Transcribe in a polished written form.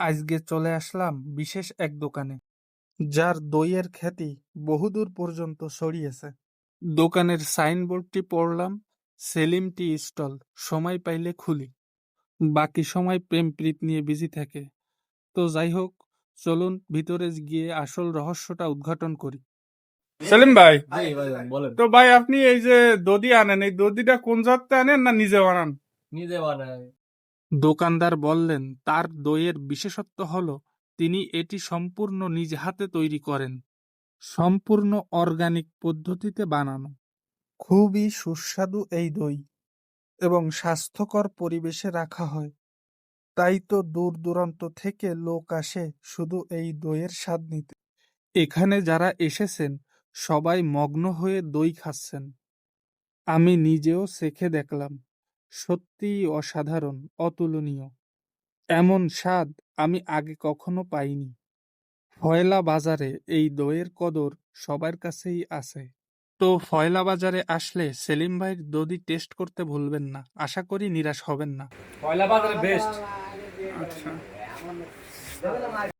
আজকে চলে আসলাম বিশেষ এক দোকানে, যার দইয়ের খ্যাতি বহুদূর পর্যন্ত ছড়িয়েছে। দোকানের সাইনবোর্ডটি পড়লাম, সেলিম টি স্টল, সময় পাইলে খুলি। বাকি সময় প্রেম প্রীত নিয়ে বিজি থাকে। তো যাই হোক, চলুন ভিতরে গিয়ে আসল রহস্যটা উদ্ঘাটন করি। সেলিম ভাই, জি ভাইজান বলেন। তো ভাই আপনি এই যে দধি আনেন, এই দধিটা কোন জাতটা আনেন না নিজে বানান? নিজে বানাই। দোকানদার বললেন তার দইয়ের বিশেষত্ব হলো তিনি এটি সম্পূর্ণ নিজ হাতে তৈরি করেন, সম্পূর্ণ অর্গানিক পদ্ধতিতে বানানো। খুবই সুস্বাদু এই দই এবং স্বাস্থ্যকর পরিবেশে রাখা হয়। তাই তো দূর দূরান্ত থেকে লোক আসে শুধু এই দইয়ের স্বাদ নিতে। এখানে যারা এসেছেন সবাই মগ্ন হয়ে দই খাচ্ছেন। আমি নিজেও চেখে দেখলাম, সত্যিই অসাধারণ, অতুলনীয়। এমন স্বাদ আমি আগে কখনো পাইনি। ফয়লা বাজারে এই দইয়ের কদর সবার কাছেই আছে। তো ফয়লা বাজারে আসলে সেলিম ভাইয়ের দধি টেস্ট করতে ভুলবেন না, আশা করি নিরাশ হবেন না। পয়লা বাজারে বেস্ট। আচ্ছা।